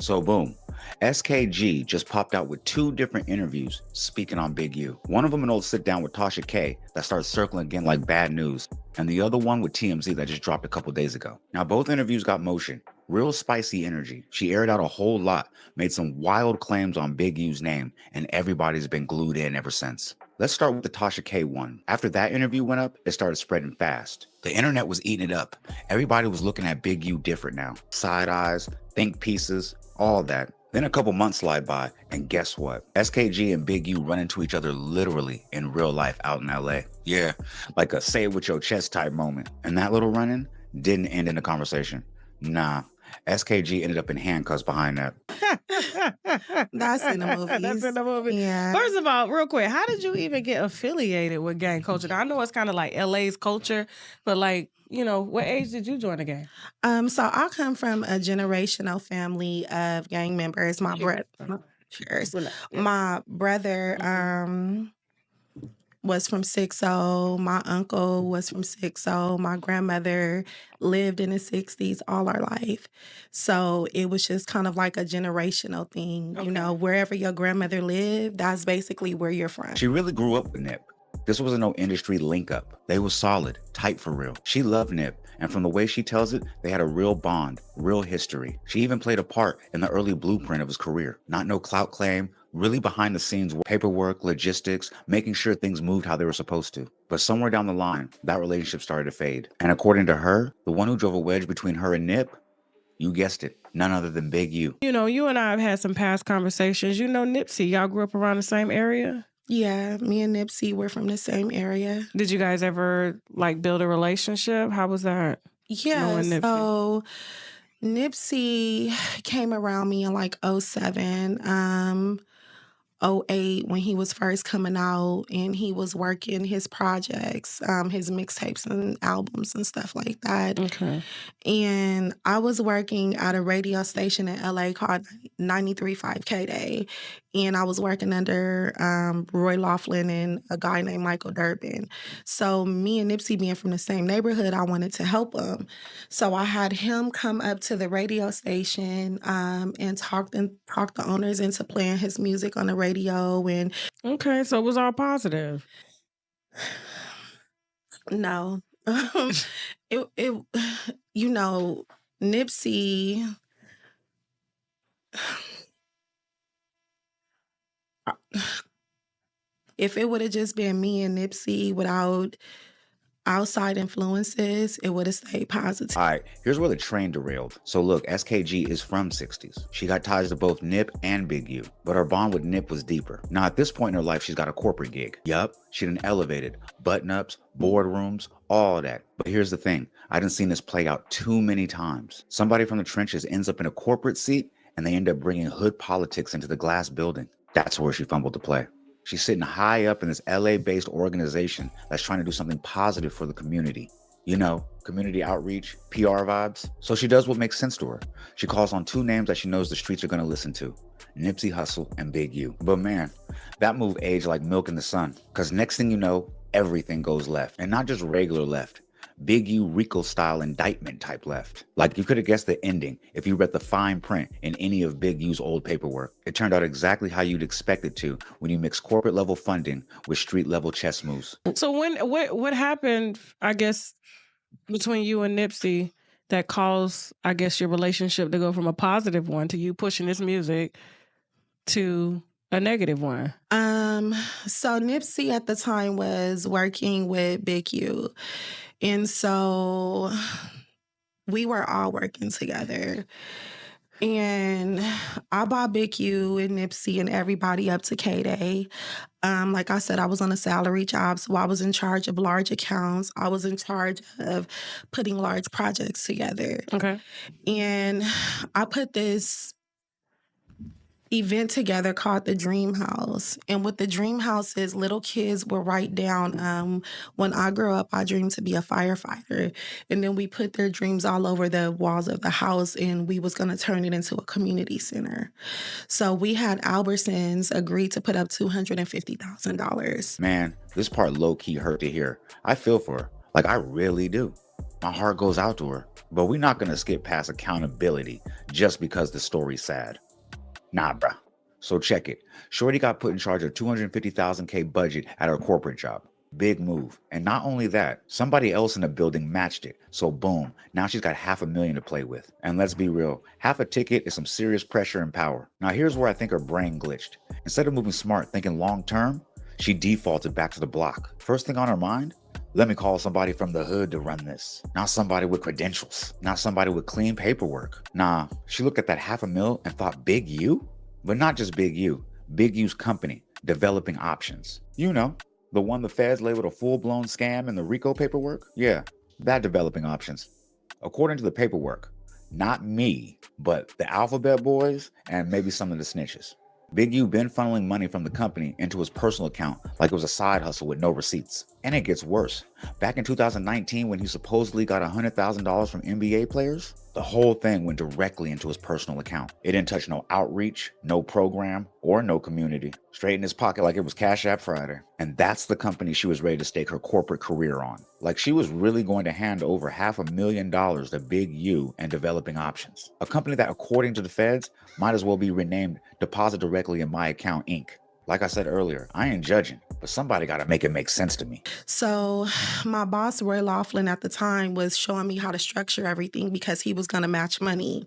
So boom, SKG just popped out with 2 different interviews speaking on Big U. One of them an old sit down with Tasha K that starts circling again like bad news, and the other one with TMZ that just dropped a couple days ago. Now both interviews got motion, real spicy energy. She aired out a whole lot, made some wild claims on Big U's name, and everybody's been glued in ever since. Let's start with the Tasha K one. After that interview went up, it started spreading fast. The internet was eating it up. Everybody was looking at Big U different now. Side eyes, think pieces, all that. Then a couple months slide by, and guess what? SKG and Big U run into each other literally in real life out in LA. Yeah, like a say it with your chest type moment. And that little run-in didn't end in a conversation. Nah, SKG ended up in handcuffs behind that. That's in the movies. That's in the movie. Yeah. First of all, real quick, how did you even get affiliated with gang culture? Now, I know it's kind of like LA's culture, but like, you know, what age did you join the gang? So I come from a generational family of gang members. My brother, was from 6-0. My uncle was from 6-0. My grandmother lived in the 60s all our life. So it was just kind of like a generational thing. Okay. You know, wherever your grandmother lived, that's basically where you're from. She really grew up with Nip. This wasn't no industry link up. They was solid, tight for real. She loved Nip, and from the way she tells it, they had a real bond, real history. She even played a part in the early blueprint of his career. Not no clout claim, really behind the scenes paperwork, logistics, making sure things moved how they were supposed to. But somewhere down the line, that relationship started to fade. And according to her, the one who drove a wedge between her and Nip, you guessed it, none other than Big U. You know, you and I have had some past conversations. You know Nipsey, y'all grew up around the same area? Yeah, me and Nipsey were from the same area. Did you guys ever like build a relationship? How was that? Yeah, Knowing Nipsey. so Nipsey came around me in like 07, 08 when he was first coming out, and he was working his projects, his mixtapes and albums and stuff like that. Okay. And I was working at a radio station in LA called 93.5 K-Day. And I was working under Roy Laughlin and a guy named Michael Durbin. So me and Nipsey being from the same neighborhood, I wanted to help him. So I had him come up to the radio station and talk the owners into playing his music on the radio. And Okay, so it was all positive. no, it you know, Nipsey. If it would have just been me and Nipsey without outside influences, it would have stayed positive. All right, here's where the train derailed. So look, SKG is from 60s. She got ties to both Nip and Big U, but her bond with Nip was deeper. Now at this point in her life, she's got a corporate gig. Yup, she done elevated, button-ups, boardrooms, all that. But here's the thing, I done seen this play out too many times. Somebody from the trenches ends up in a corporate seat, and they end up bringing hood politics into the glass building. That's where she fumbled the play. She's sitting high up in this LA-based organization that's trying to do something positive for the community. You know, community outreach, PR vibes. So she does what makes sense to her. She calls on 2 names that she knows the streets are going to listen to, Nipsey Hustle and Big U. But man, that move aged like milk in the sun, because next thing you know, everything goes left. And not just regular left. Big U Rico-style indictment type left. Like you could have guessed the ending if you read the fine print in any of Big U's old paperwork. It turned out exactly how you'd expect it to when you mix corporate level funding with street level chess moves. So what happened, I guess, between you and Nipsey that caused, I guess, your relationship to go from a positive one to you pushing this music to a negative one? So Nipsey at the time was working with Big U. And so we were all working together. And I bought Big U and Nipsey and everybody up to K-Day. Like I said, I was on a salary job, so I was in charge of large accounts. I was in charge of putting large projects together. Okay. And I put this event together called the Dream House. And what the Dream House is, little kids will write down, when I grow up, I dream to be a firefighter. And then we put their dreams all over the walls of the house, and we was going to turn it into a community center. So we had Albertsons agree to put up $250,000. Man, this part low-key hurt to hear. I feel for her. Like, I really do. My heart goes out to her. But we're not gonna skip past accountability just because the story's sad. Nah, bruh. So check it. Shorty got put in charge of $250,000K budget at her corporate job. Big move. And not only that, somebody else in the building matched it. So boom, now she's got $500,000 to play with. And let's be real, half a ticket is some serious pressure and power. Now here's where I think her brain glitched. Instead of moving smart, thinking long term, she defaulted back to the block. First thing on her mind, let me call somebody from the hood to run this. Not somebody with credentials. Not somebody with clean paperwork. Nah, she looked at that $500,000 and thought Big U? But not just Big U. Big U's company, Developing Options. You know, the one the feds labeled a full-blown scam in the RICO paperwork? Yeah, that Developing Options. According to the paperwork, not me, but the Alphabet Boys and maybe some of the snitches. Big U been funneling money from the company into his personal account like it was a side hustle with no receipts. And it gets worse. Back in 2019, when he supposedly got $100,000 from NBA players, the whole thing went directly into his personal account. It didn't touch no outreach, no program, or no community. Straight in his pocket like it was Cash App Friday. And that's the company she was ready to stake her corporate career on. Like she was really going to hand over $500,000 to Big U and Developing Options. A company that, according to the feds, might as well be renamed Deposit Directly in My Account Inc. Like I said earlier, I ain't judging, but somebody gotta make it make sense to me. So my boss, Roy Laughlin, at the time was showing me how to structure everything because he was going to match money.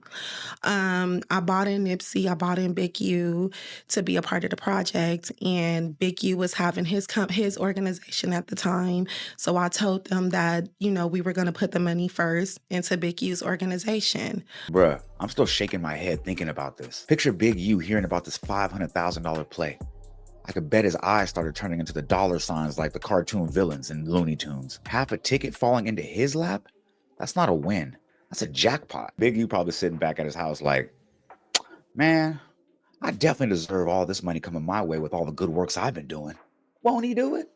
I bought in Nipsey, I bought in Big U to be a part of the project, and Big U was having his organization at the time. So I told them that, we were going to put the money first into Big U's organization. Bruh, I'm still shaking my head thinking about this. Picture Big U hearing about this $500,000 play. I could bet his eyes started turning into the dollar signs like the cartoon villains in Looney Tunes. Half a ticket falling into his lap? That's not a win. That's a jackpot. Big U probably sitting back at his house like, man, I definitely deserve all this money coming my way with all the good works I've been doing. Won't he do it?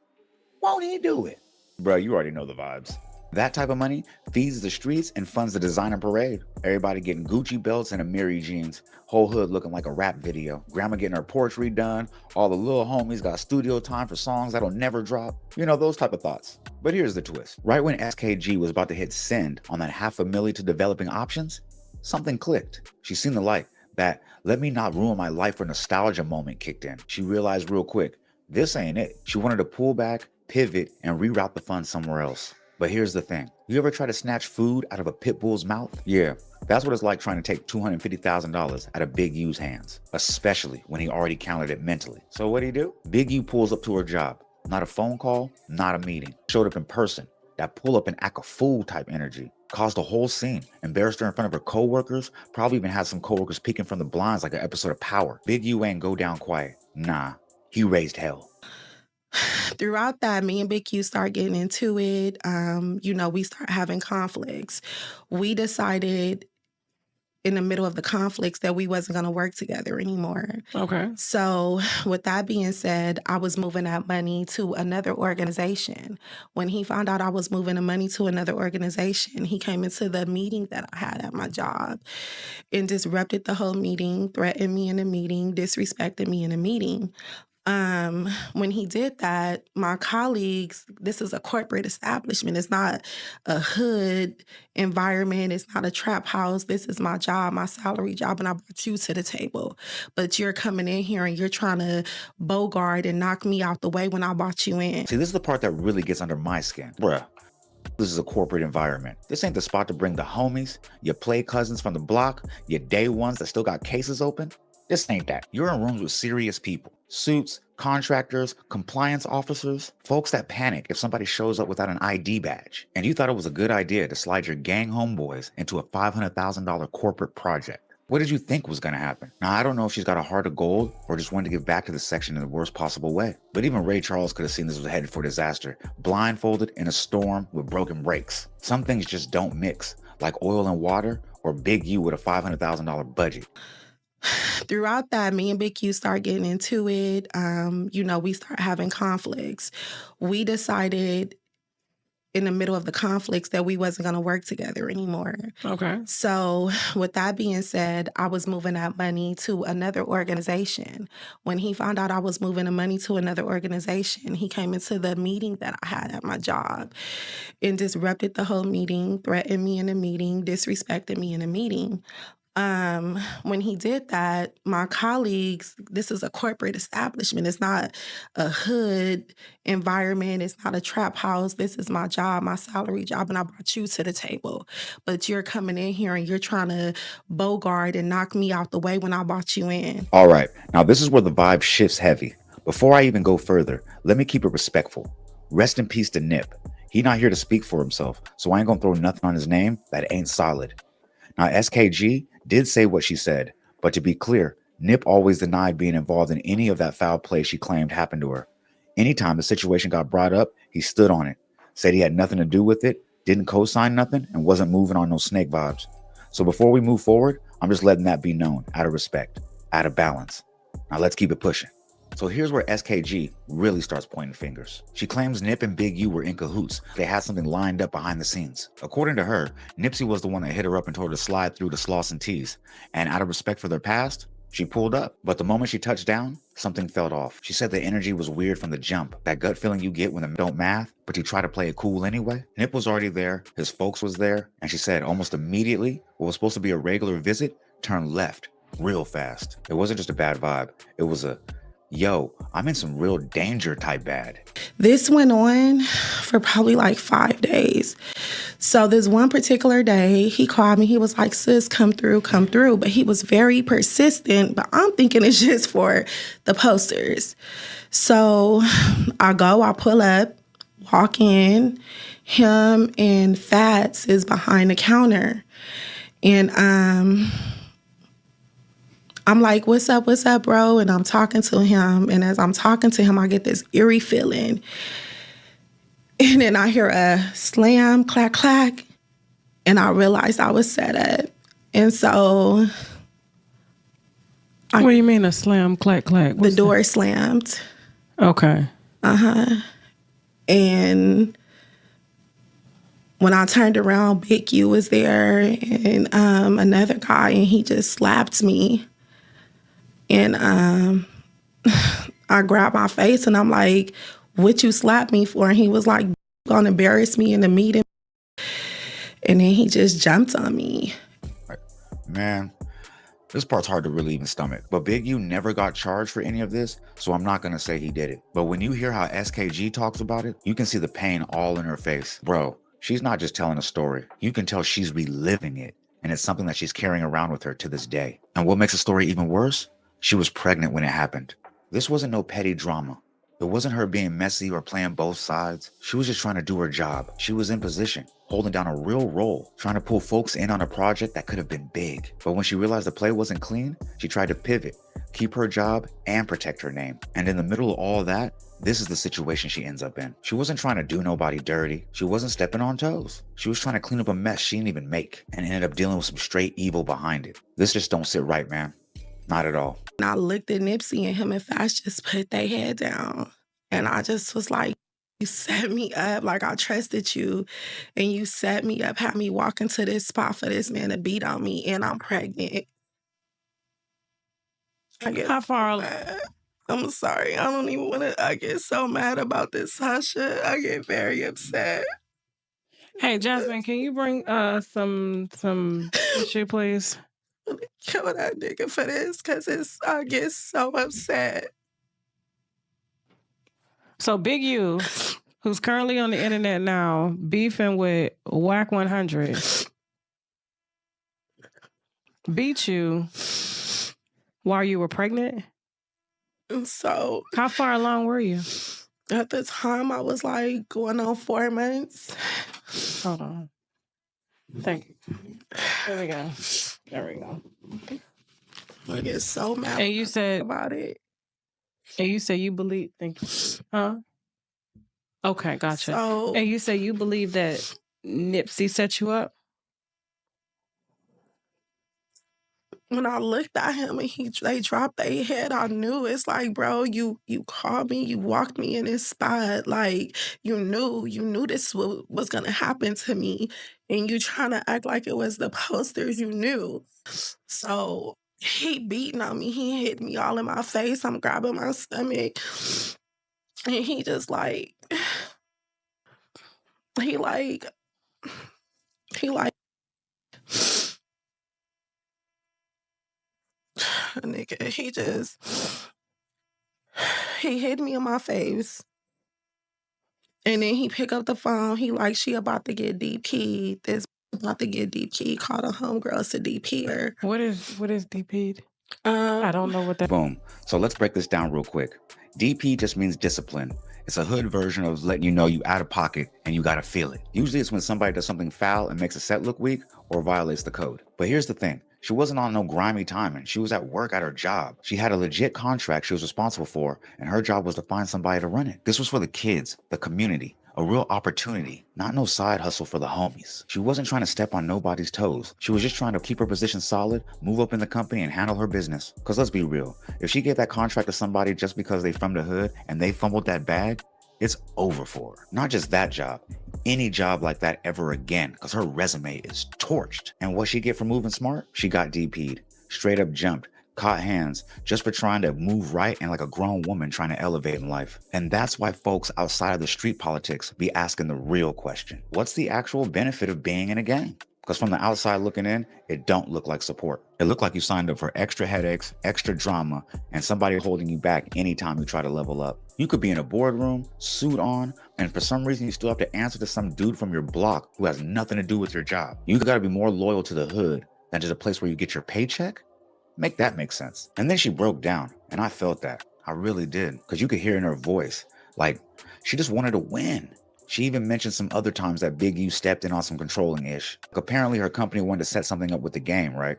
Won't he do it? Bruh, you already know the vibes. That type of money feeds the streets and funds the designer parade. Everybody getting Gucci belts and Amiri jeans. Whole hood looking like a rap video. Grandma getting her porch redone. All the little homies got studio time for songs that'll never drop. You know, those type of thoughts. But here's the twist. Right when SKG was about to hit send on that $500,000 to Developing Options, something clicked. She seen the light. That let me not ruin my life for nostalgia moment kicked in. She realized real quick, this ain't it. She wanted to pull back, pivot, and reroute the funds somewhere else. But here's the thing. You ever try to snatch food out of a pit bull's mouth? Yeah, that's what it's like trying to take $250,000 out of Big U's hands, especially when he already counted it mentally. So what'd he do? Big U pulls up to her job. Not a phone call, not a meeting. Showed up in person. That pull up and act a fool type energy. Caused a whole scene. Embarrassed her in front of her coworkers. Probably even had some coworkers peeking from the blinds like an episode of Power. Big U ain't go down quiet. Nah, he raised hell. Throughout that, me and Big U start getting into it. We start having conflicts. We decided in the middle of the conflicts that we wasn't going to work together anymore. Okay. So with that being said, I was moving that money to another organization. When he found out I was moving the money to another organization, he came into the meeting that I had at my job and disrupted the whole meeting, threatened me in the meeting, disrespected me in the meeting. When he did that, my colleagues, this is a corporate establishment. It's not a hood environment. It's not a trap house. This is my job, my salary job, and I brought you to the table. But you're coming in here and you're trying to bogart and knock me out the way when I brought you in. See, this is the part that really gets under my skin. Bruh, this is a corporate environment. This ain't the spot to bring the homies, your play cousins from the block, your day ones that still got cases open. This ain't that. You're in rooms with serious people. Suits, contractors, compliance officers, folks that panic if somebody shows up without an ID badge. And you thought it was a good idea to slide your gang homeboys into a $500,000 corporate project. What did you think was gonna happen? Now, I don't know if she's got a heart of gold or just wanted to give back to the section in the worst possible way. But even Ray Charles could have seen this was headed for disaster, blindfolded in a storm with broken brakes. Some things just don't mix, like oil and water or Big U with a $500,000 budget. Throughout that, me and Big U start getting into it. We start having conflicts. We decided in the middle of the conflicts that we wasn't going to work together anymore. Okay. So with that being said, I was moving that money to another organization. When he found out I was moving the money to another organization, he came into the meeting that I had at my job and disrupted the whole meeting, threatened me in the meeting, disrespected me in the meeting. When he did that, my colleagues, this is a corporate establishment. It's not a hood environment. It's not a trap house. This is my job, my salary job, and I brought you to the table. But you're coming in here and you're trying to bogart and knock me out the way when I brought you in. All right, now this is where the vibe shifts heavy. Before I even go further, let me keep it respectful. Rest in peace to Nip. He not here to speak for himself, so I ain't gonna throw nothing on his name that ain't solid. Now, SKG did say what she said, but to be clear, Nip always denied being involved in any of that foul play she claimed happened to her. Anytime the situation got brought up, he stood on it, said he had nothing to do with it, didn't co-sign nothing, and wasn't moving on no snake vibes. So before we move forward, I'm just letting that be known, out of respect, out of balance. Now let's keep it pushing. So here's where SKG really starts pointing fingers. She claims Nip and Big U were in cahoots. They had something lined up behind the scenes. According to her, Nipsey was the one that hit her up and told her to slide through to Sloss and Tees. And out of respect for their past, she pulled up. But the moment she touched down, something felt off. She said the energy was weird from the jump. That gut feeling you get when they don't math, but you try to play it cool anyway. Nip was already there, his folks was there, and she said almost immediately, what was supposed to be a regular visit turned left real fast. It wasn't just a bad vibe, it was a yo, I'm in some real danger type bad. This went on for probably like 5 days. So this one particular day, he called me. He was like, sis, come through. But he was very persistent. But I'm thinking it's just for the posters. So I pull up, walk in. Him and Fats is behind the counter. And I'm like, what's up, bro? And I'm talking to him. And as I'm talking to him, I get this eerie feeling. And then I hear a slam, clack, clack. And I realized I was set up. And so... What do you mean a slam, clack, clack? The door slammed. Okay. And when I turned around, Big U was there and another guy, and he just slapped me. And I grabbed my face and I'm like, what you slapped me for? And he was like, gonna embarrass me in the meeting. And then he just jumped on me. Man, this part's hard to really even stomach. But Big U never got charged for any of this, so I'm not gonna say he did it. But when you hear how SKG talks about it, you can see the pain all in her face. Bro, she's not just telling a story. You can tell she's reliving it. And it's something that she's carrying around with her to this day. And what makes the story even worse? She was pregnant when it happened. This wasn't no petty drama. It wasn't her being messy or playing both sides. She was just trying to do her job. She was in position, holding down a real role, trying to pull folks in on a project that could have been big. But when she realized the play wasn't clean, she tried to pivot, keep her job, and protect her name. And in the middle of all that, this is the situation she ends up in. She wasn't trying to do nobody dirty. She wasn't stepping on toes. She was trying to clean up a mess she didn't even make and ended up dealing with some straight evil behind it. This just don't sit right, man. Not at all. And I looked at Nipsey and him and Fast just put their head down. And I just was like, you set me up. Like, I trusted you. And you set me up, had me walk into this spot for this man to beat on me. And I'm pregnant. How far? I'm sorry. I don't even want to. I get so mad about this, Tasha. I get very upset. Hey, Jasmine, can you bring some tissue, please? Kill that nigga for this, because I get so upset. So Big U, who's currently on the internet now, beefing with Whack 100, beat you while you were pregnant? And so... How far along were you? At the time, I was like going on 4 months. Hold on. Thank you. There we go. I get so mad and you said, about it. And you say you believe... Thank you. Huh? Okay, gotcha. So, and you say you believe that Nipsey set you up? when I looked at him and they dropped their head, I knew. It's like, bro, you called me, you walked me in this spot. Like, you knew this was gonna happen to me. And you trying to act like it was the posters, you knew. So he beating on me, he hit me all in my face. I'm grabbing my stomach. And he just like, he like, nigga, he hit me in my face. And then he pick up the phone. He like, she about to get DP'd. This about to get DP'd. Call the homegirls to DP her. What is DP'd? I don't know what that. Boom. So let's break this down real quick. DP just means discipline. It's a hood version of letting you know you out of pocket and you gotta feel it. Usually it's when somebody does something foul and makes a set look weak or violates the code. But here's the thing. She wasn't on no grimy timing. She was at work at her job. She had a legit contract she was responsible for, and her job was to find somebody to run it. This was for the kids, the community, a real opportunity, not no side hustle for the homies. She wasn't trying to step on nobody's toes. She was just trying to keep her position solid, move up in the company, and handle her business. Cause let's be real, if she gave that contract to somebody just because they from the hood and they fumbled that bag, it's over for her. Not just that job, any job like that ever again, because her resume is torched. And what she get for moving smart? She got DP'd, straight up jumped, caught hands, just for trying to move right and like a grown woman trying to elevate in life. And that's why folks outside of the street politics be asking the real question. What's the actual benefit of being in a gang? Because from the outside looking in, it don't look like support. It looked like you signed up for extra headaches, extra drama, and somebody holding you back anytime you try to level up. You could be in a boardroom, suit on, and for some reason you still have to answer to some dude from your block who has nothing to do with your job. You gotta be more loyal to the hood than to the place where you get your paycheck? Make that make sense. And then she broke down, and I felt that. I really did, because you could hear in her voice, like, she just wanted to win. She even mentioned some other times that Big U stepped in on some controlling-ish. Apparently her company wanted to set something up with the game, right?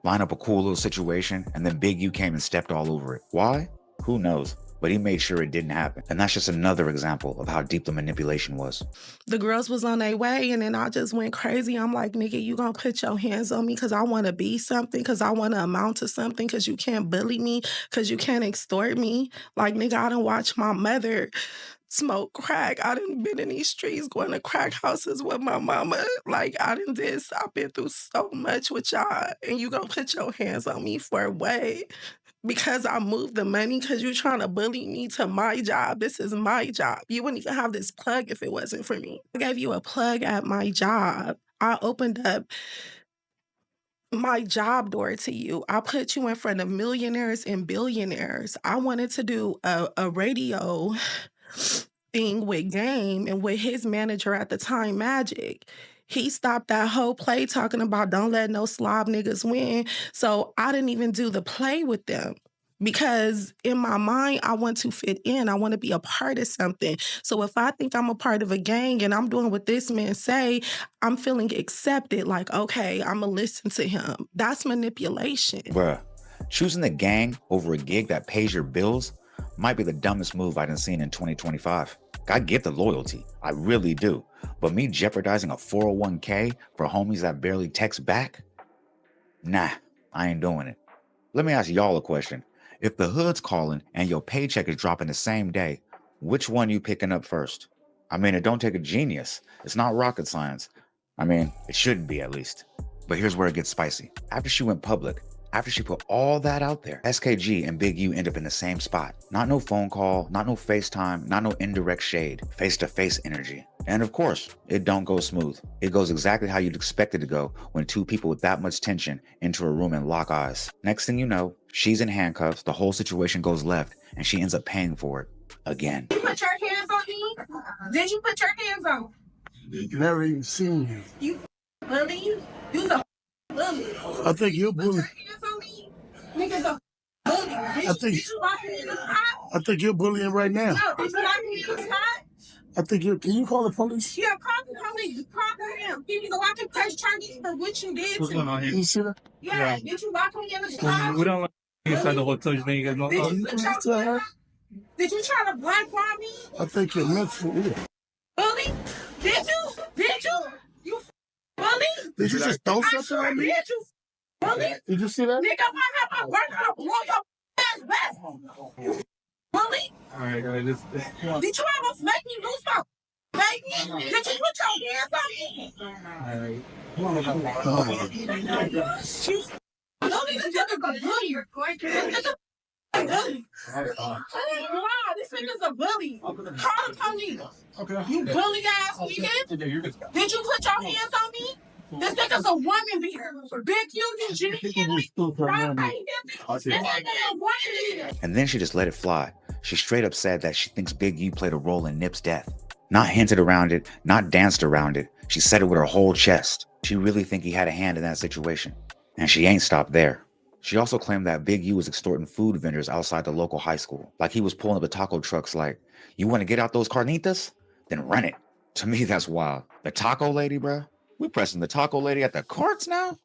Line up a cool little situation, and then Big U came and stepped all over it. Why? Who knows? But he made sure it didn't happen. And that's just another example of how deep the manipulation was. The girls was on their way, and then I just went crazy. I'm like, nigga, you gonna put your hands on me because I want to be something, because I want to amount to something, because you can't bully me, because you can't extort me. Like, nigga, I done watched my mother smoke crack. I done been in these streets going to crack houses with my mama. Like, I done did, I've been through so much with y'all, and you gonna put your hands on me for what? Because I moved the money, because you're trying to bully me to my job. This is my job. You wouldn't even have this plug if it wasn't for me. I gave you a plug at my job. I opened up my job door to you. I put you in front of millionaires and billionaires. I wanted to do a radio thing with Game and with his manager at the time, Magic. He stopped that whole play talking about don't let no slob niggas win. So I didn't even do the play with them, because in my mind, I want to fit in. I want to be a part of something. So if I think I'm a part of a gang and I'm doing what this man say, I'm feeling accepted. Like, okay, I'm going to listen to him. That's manipulation. Bruh, choosing the gang over a gig that pays your bills might be the dumbest move I done seen in 2025. I get the loyalty, I really do. But me jeopardizing a 401k for homies that barely text back? Nah, I ain't doing it. Let me ask y'all a question. If the hood's calling and your paycheck is dropping the same day, which one you picking up first? I mean, it don't take a genius. It's not rocket science. I mean, it shouldn't be at least. But here's where it gets spicy. After she went public, after she put all that out there, SKG and Big U end up in the same spot. Not no phone call, not no FaceTime, not no indirect shade, face-to-face energy. And of course, it don't go smooth. It goes exactly how you'd expect it to go when two people with that much tension enter a room and lock eyes. Next thing you know, she's in handcuffs, the whole situation goes left, and she ends up paying for it again. You put your hands on me? Did you put your hands on me? Never even seen you. You bully? You's a bully. I think you're bullying. Put your hands on me? Niggas a bully. Did you lock me in the spot? I think you're bullying right now. No, did you lock me in the spot? I think you're. Can you call the police? Yeah, call the police. Call them. You need to watch him press charges for what you did. What's going on here? You see that? Yeah, did you lock me in the spot? We don't like inside the hotel. You think you guys know? Did you put your hands? Did you try to blackball me? I think you're meant for it. Bully? Did you? Did you? You bully? Did you just throw something at me? Did you Bully? Did you see that? Nigga, if I have my burger, I'll blow your ass back. Bully? Alright, just Did you ever make me lose my baby? Did you put your hands on me? alright. Don't even think I'm a bully. Wow, this nigga's a bully. Call the police. Okay. You bully ass nigga. Did you put your hands on me? This nigga's a woman beater. Big U, you Jimmy. And then she just let it fly. She straight up said that she thinks Big U played a role in Nip's death. Not hinted around it, not danced around it. She said it with her whole chest. She really think he had a hand in that situation. And she ain't stopped there. She also claimed that Big U was extorting food vendors outside the local high school. Like he was pulling up the taco trucks like, you want to get out those carnitas? Then run it. To me, that's wild. The taco lady, bruh? We pressing the taco lady at the courts now?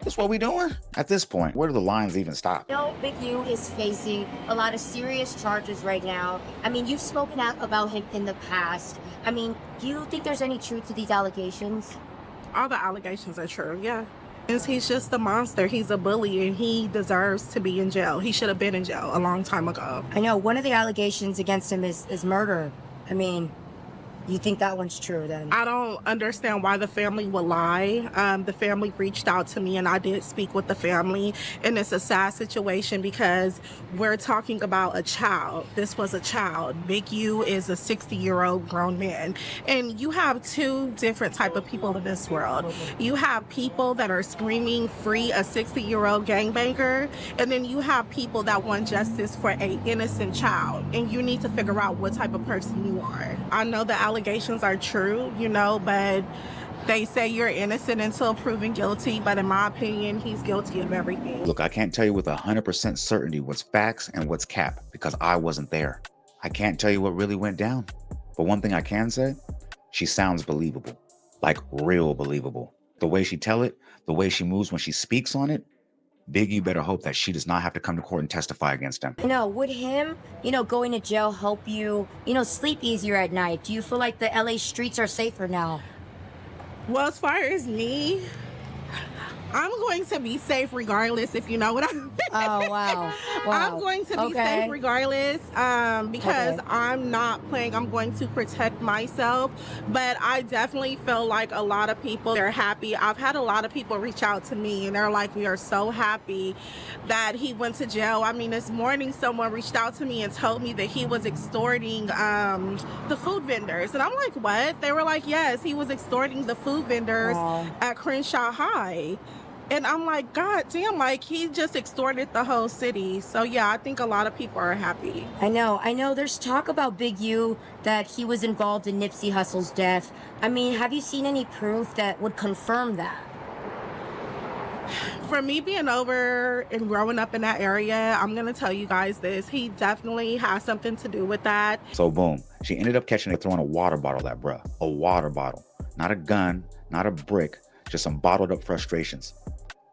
That's what we doing? At this point, where do the lines even stop? No, Big U is facing a lot of serious charges right now. I mean, you've spoken out about him in the past. I mean, do you think there's any truth to these allegations? All the allegations are true, yeah. He's just a monster. He's a bully and he deserves to be in jail. He should have been in jail a long time ago. I know one of the allegations against him is murder. I mean, you think that one's true then? I don't understand why the family would lie. The family reached out to me and I did speak with the family, and it's a sad situation because we're talking about a child. This was a child. Big U is a 60-year-old grown man, and you have two different type of people in this world. You have people that are screaming free a 60-year-old gangbanger, and then you have people that want justice for an innocent child, and you need to figure out what type of person you are. I know the allegations are true, you know, but they say you're innocent until proven guilty, but in my opinion, he's guilty of everything. Look, I can't tell you with 100% certainty what's facts and what's cap because I wasn't there. I can't tell you what really went down. But one thing I can say, she sounds believable, like real believable. The way she tell it, the way she moves when she speaks on it, Big U better hope that she does not have to come to court and testify against him. No, would him, going to jail help you, sleep easier at night? Do you feel like the LA streets are safer now? Well, as far as me, I'm going to be safe regardless, if you know what I mean. Oh, wow. I'm going to be safe regardless because I'm not playing. I'm going to protect myself. But I definitely feel like a lot of people, they're happy. I've had a lot of people reach out to me and they're like, we are so happy that he went to jail. I mean, this morning someone reached out to me and told me that he was extorting the food vendors. And I'm like, what? They were like, yes, he was extorting the food vendors at Crenshaw High. And I'm like, God damn, like he just extorted the whole city. So yeah, I think a lot of people are happy. I know. There's talk about Big U that he was involved in Nipsey Hussle's death. I mean, have you seen any proof that would confirm that? For me being over and growing up in that area, I'm going to tell you guys this. He definitely has something to do with that. So boom, she ended up catching her throwing a water bottle at bruh. A water bottle. Not a gun, not a brick, just some bottled up frustrations.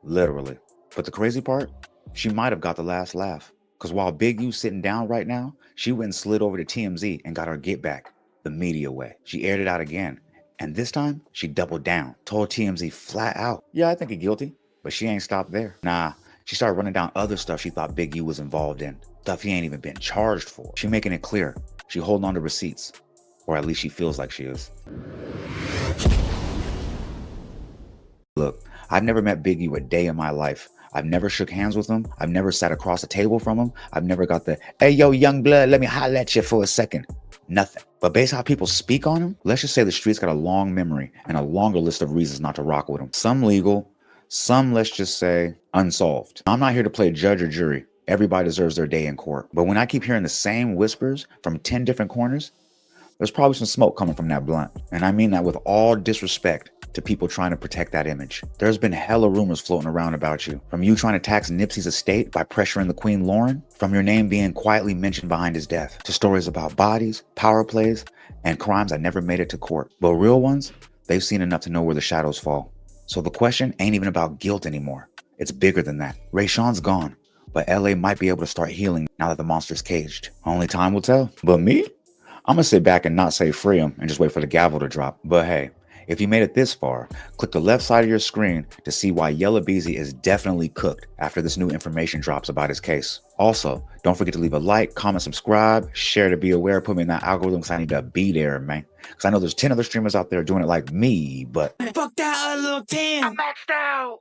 Literally. But the crazy part, she might have got the last laugh. Because while Big U's sitting down right now, she went and slid over to TMZ and got her get back the media way. She aired it out again. And this time, she doubled down, told TMZ flat out, yeah, I think he's guilty. But she ain't stopped there. Nah, she started running down other stuff she thought Big U was involved in. Stuff he ain't even been charged for. She making it clear. She holding on to receipts. Or at least she feels like she is. Look, I've never met Big U a day in my life. I've never shook hands with him. I've never sat across the table from him. I've never got the, hey, yo, young blood, let me holler at you for a second. Nothing. But based on how people speak on him, let's just say the streets got a long memory and a longer list of reasons not to rock with him. Some legal, some, let's just say, unsolved. I'm not here to play judge or jury. Everybody deserves their day in court. But when I keep hearing the same whispers from 10 different corners, there's probably some smoke coming from that blunt. And I mean that with all disrespect to people trying to protect that image. There's been hella rumors floating around about you. From you trying to tax Nipsey's estate by pressuring the Queen Lauren, from your name being quietly mentioned behind his death, to stories about bodies, power plays, and crimes that never made it to court. But real ones, they've seen enough to know where the shadows fall. So the question ain't even about guilt anymore. It's bigger than that. Rayshawn's gone, but LA might be able to start healing now that the monster's caged. Only time will tell. But me? I'm gonna sit back and not say free him and just wait for the gavel to drop. But hey, If you made it this far, click the left side of your screen to see why Yella Beezy is definitely cooked after this new information drops about his case. Also, don't forget to leave a like, comment, subscribe, share to be aware, put me in that algorithm because I need to be there, man. Because I know there's 10 other streamers out there doing it like me, but Fuck that little 10. I'm maxed out.